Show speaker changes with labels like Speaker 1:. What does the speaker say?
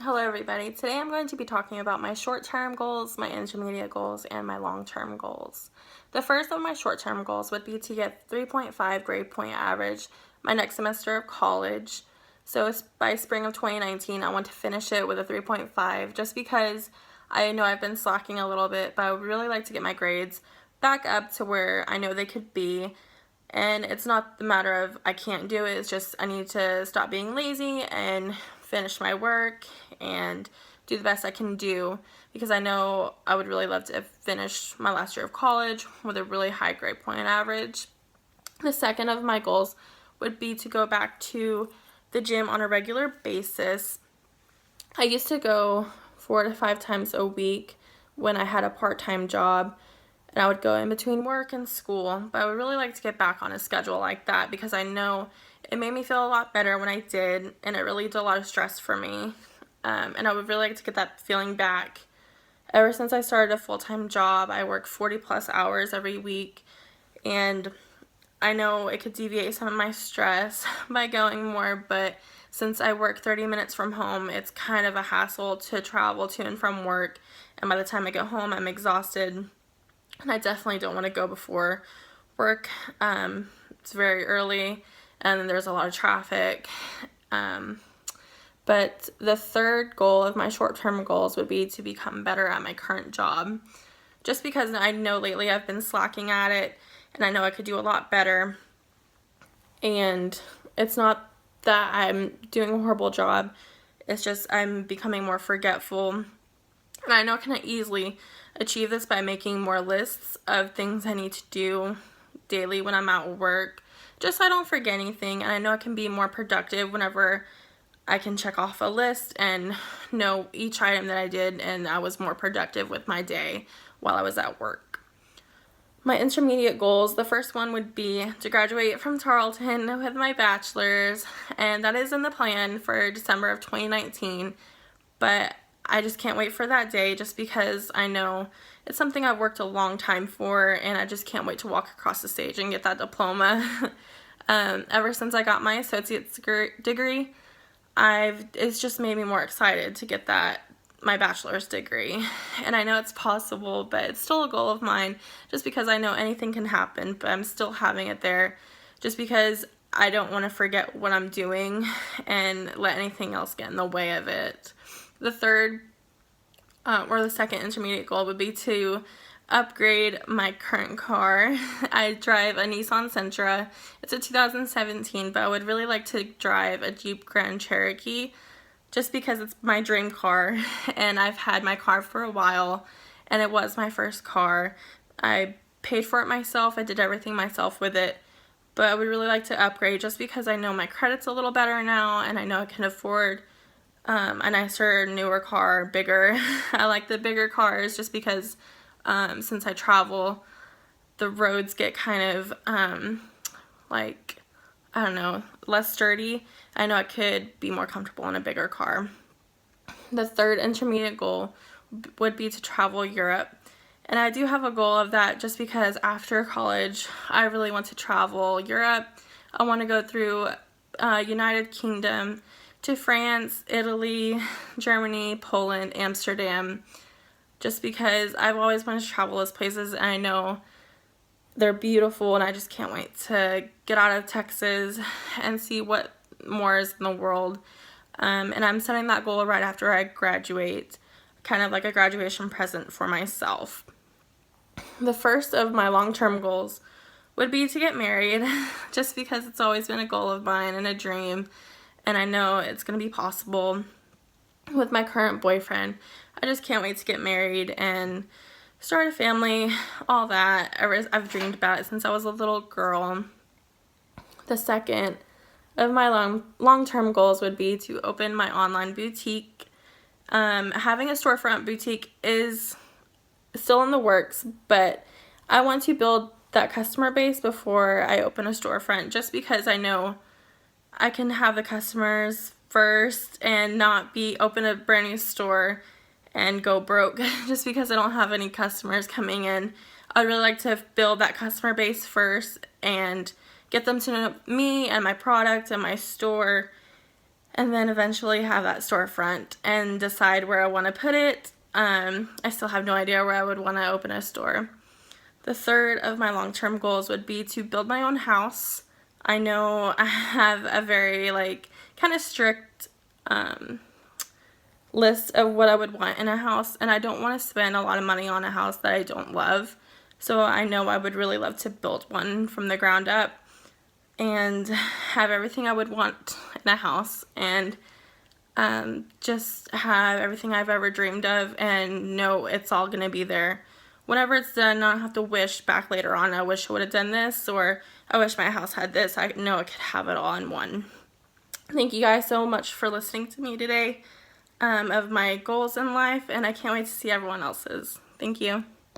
Speaker 1: Hello everybody. Today I'm going to be talking about my short-term goals, my intermediate goals, and my long-term goals. The first of my short-term goals would be to get 3.5 grade point average my next semester of college. So by spring of 2019, I want to finish it with a 3.5 just because I know I've been slacking a little bit, but I would really like to get my grades back up to where I know they could be. And it's not the matter of I can't do it, it's just I need to stop being lazy and finish my work and do the best I can do, because I know I would really love to finish my last year of college with a really high grade point average. The second of my goals would be to go back to the gym on a regular basis. I used to go 4 to 5 times a week when I had a part-time job, and I would go in between work and school, but I would really like to get back on a schedule like that because I know it made me feel a lot better when I did, and it relieved a lot of stress for me, and I would really like to get that feeling back. Ever since I started a full-time job, I work 40 plus hours every week, and I know it could deviate some of my stress by going more, but since I work 30 minutes from home, it's kind of a hassle to travel to and from work, and by the time I get home, I'm exhausted, and I definitely don't want to go before work. It's very early, and there's a lot of traffic. But the third goal of my short-term goals would be to become better at my current job. Just because I know lately I've been slacking at it, and I know I could do a lot better. And it's not that I'm doing a horrible job, it's just I'm becoming more forgetful. And I know I can easily achieve this by making more lists of things I need to do daily when I'm at work, just so I don't forget anything. And I know I can be more productive whenever I can check off a list and know each item that I did, and I was more productive with my day while I was at work. My intermediate goals, the first one would be to graduate from Tarleton with my bachelor's, and that is in the plan for December of 2019, but I just can't wait for that day just because I know it's something I've worked a long time for, and I just can't wait to walk across the stage and get that diploma. Ever since I got my associate's degree, it's just made me more excited to get my bachelor's degree. And I know it's possible, but it's still a goal of mine just because I know anything can happen, but I'm still having it there just because I don't want to forget what I'm doing and let anything else get in the way of it. The second intermediate goal would be to upgrade my current car. I drive a Nissan Sentra. It's a 2017, but I would really like to drive a Jeep Grand Cherokee just because it's my dream car, and I've had my car for a while, and it was my first car. I paid for it myself. I did everything myself with it, but I would really like to upgrade just because I know my credit's a little better now, and I know I can afford a nicer, newer car, bigger. I like the bigger cars just because since I travel, the roads get kind of I don't know, less sturdy. I know I could be more comfortable in a bigger car. The third intermediate goal would be to travel Europe. And I do have a goal of that just because after college, I really want to travel Europe. I want to go through United Kingdom to France, Italy, Germany, Poland, Amsterdam, just because I've always wanted to travel those places, and I know they're beautiful, and I just can't wait to get out of Texas and see what more is in the world. And I'm setting that goal right after I graduate, kind of like a graduation present for myself. The first of my long-term goals would be to get married, just because it's always been a goal of mine and a dream, and I know it's going to be possible with my current boyfriend. I just can't wait to get married and start a family, all that. I've dreamed about it since I was a little girl. The second of my long-term goals would be to open my online boutique. Having a storefront boutique is still in the works, but I want to build that customer base before I open a storefront, just because I know I can have the customers first and not open a brand new store and go broke just because I don't have any customers coming in. I'd really like to build that customer base first and get them to know me and my product and my store and then eventually have that storefront and decide where I want to put it. I still have no idea where I would want to open a store. The third of my long-term goals would be to build my own house. I know I have a very kind of strict list of what I would want in a house, and I don't want to spend a lot of money on a house that I don't love. So I know I would really love to build one from the ground up and have everything I would want in a house, and just have everything I've ever dreamed of and know it's all going to be there. Whenever it's done, I don't have to wish back later on, I wish I would have done this, or I wish my house had this. I know I could have it all in one. Thank you guys so much for listening to me today of my goals in life, and I can't wait to see everyone else's. Thank you.